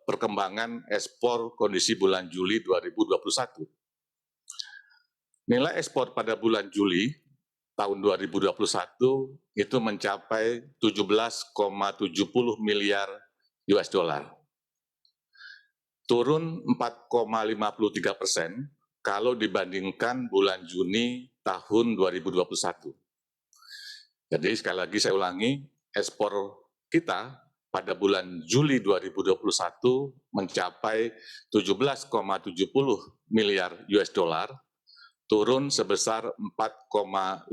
perkembangan ekspor kondisi bulan Juli 2021. Nilai ekspor pada bulan Juli tahun 2021 itu mencapai 17,70 miliar US dollar. Turun 4,53% kalau dibandingkan bulan Juni tahun 2021. Jadi sekali lagi saya ulangi, ekspor kita pada bulan Juli 2021 mencapai 17,70 miliar US dollar, turun sebesar 4,53%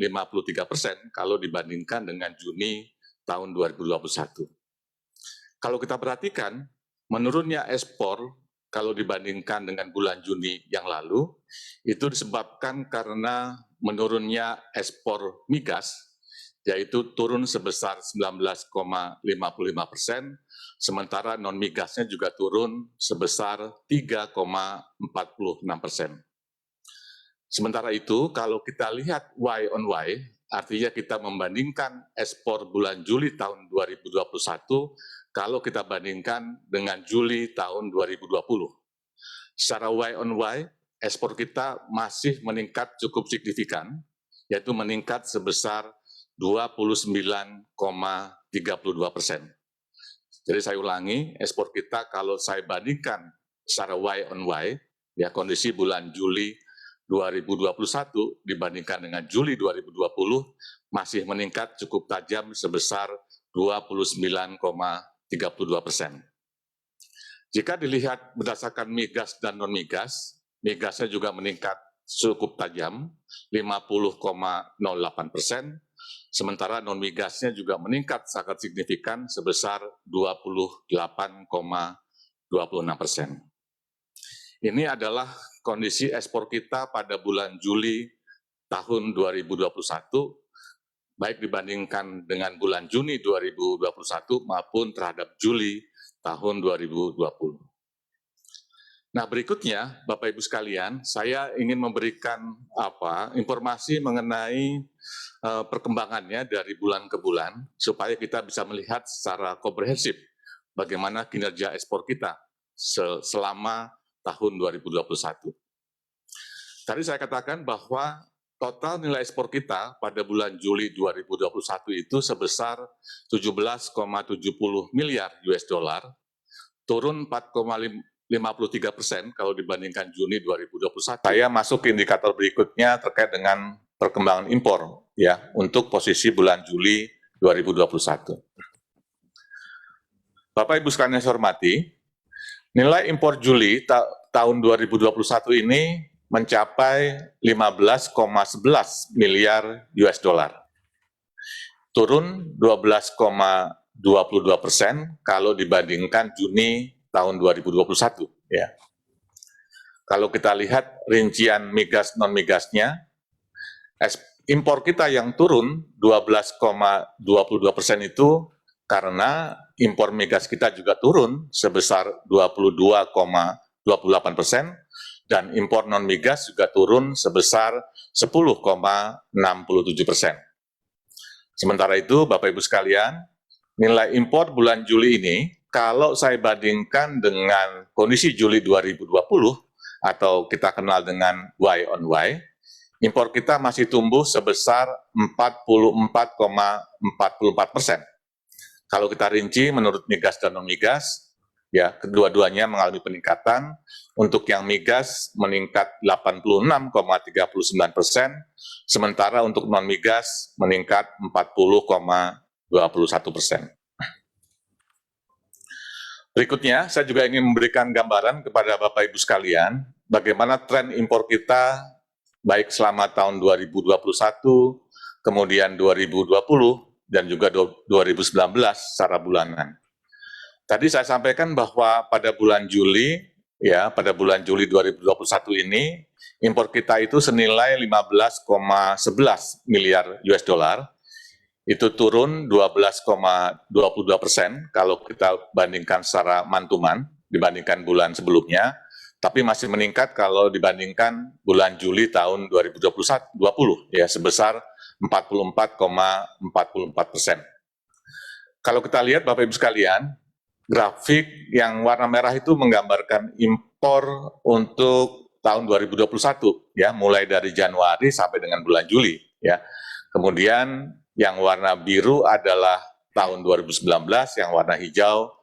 kalau dibandingkan dengan Juni tahun 2021. Kalau kita perhatikan, menurunnya ekspor kalau dibandingkan dengan bulan Juni yang lalu, itu disebabkan karena menurunnya ekspor migas, yaitu turun sebesar 19,55%, sementara non-migasnya juga turun sebesar 3,46%. Sementara itu, kalau kita lihat Y on Y, artinya kita membandingkan ekspor bulan Juli tahun 2021, kalau kita bandingkan dengan Juli tahun 2020. Secara Y on Y, ekspor kita masih meningkat cukup signifikan, yaitu meningkat sebesar 29,32%. Jadi saya ulangi, ekspor kita kalau saya bandingkan secara Y on Y, ya kondisi bulan Juli 2021 dibandingkan dengan Juli 2020 masih meningkat cukup tajam sebesar 29,32%. Jika dilihat berdasarkan migas dan non-migas, migasnya juga meningkat cukup tajam, 50,08%, sementara non-migasnya juga meningkat sangat signifikan sebesar 28,26%. Ini adalah kondisi ekspor kita pada bulan Juli tahun 2021, baik dibandingkan dengan bulan Juni 2021 maupun terhadap Juli tahun 2020. Nah, berikutnya, Bapak Ibu sekalian, saya ingin memberikan informasi mengenai perkembangannya dari bulan ke bulan, supaya kita bisa melihat secara komprehensif bagaimana kinerja ekspor kita selama tahun 2021. Tadi saya katakan bahwa total nilai ekspor kita pada bulan Juli 2021 itu sebesar 17,70 miliar US dollar, turun 4,53% kalau dibandingkan Juni 2021. Saya masuk ke indikator berikutnya terkait dengan perkembangan impor ya untuk posisi bulan Juli 2021. Bapak Ibu sekalian yang saya hormati, nilai impor Juli tahun 2021 ini mencapai 15,11 miliar US dollar. Turun 12,22% kalau dibandingkan Juni tahun 2021. Ya. Kalau kita lihat rincian migas non-migasnya, impor kita yang turun 12,22% itu karena impor migas kita juga turun sebesar 22,28% dan impor non-migas juga turun sebesar 10,67%. Sementara itu, Bapak Ibu sekalian, nilai impor bulan Juli ini, kalau saya bandingkan dengan kondisi Juli 2020, atau kita kenal dengan Y on Y, impor kita masih tumbuh sebesar 44,44%. Kalau kita rinci menurut migas dan non-migas, ya kedua-duanya mengalami peningkatan. Untuk yang migas meningkat 86,39%, sementara untuk non-migas meningkat 40,21%. Berikutnya, saya juga ingin memberikan gambaran kepada Bapak Ibu sekalian, bagaimana tren impor kita baik selama tahun 2021, kemudian 2020, dan juga 2019 secara bulanan. Tadi saya sampaikan bahwa pada bulan Juli, ya pada bulan Juli 2021 ini, impor kita itu senilai 15,11 miliar US dollar, itu turun 12,22% kalau kita bandingkan secara mantuman, dibandingkan bulan sebelumnya, tapi masih meningkat kalau dibandingkan bulan Juli tahun 2020, ya sebesar 44,44%. Kalau kita lihat Bapak Ibu sekalian, grafik yang warna merah itu menggambarkan impor untuk tahun 2021 ya, mulai dari Januari sampai dengan bulan Juli ya. Kemudian yang warna biru adalah tahun 2019, yang warna hijau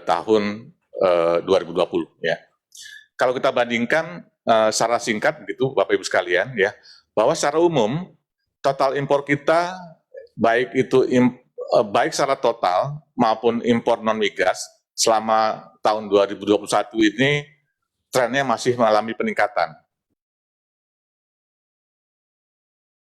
tahun 2020 ya. Kalau kita bandingkan secara singkat begitu Bapak Ibu sekalian ya, bahwa secara umum total impor kita baik itu baik secara total maupun impor non migas selama tahun 2021 ini trennya masih mengalami peningkatan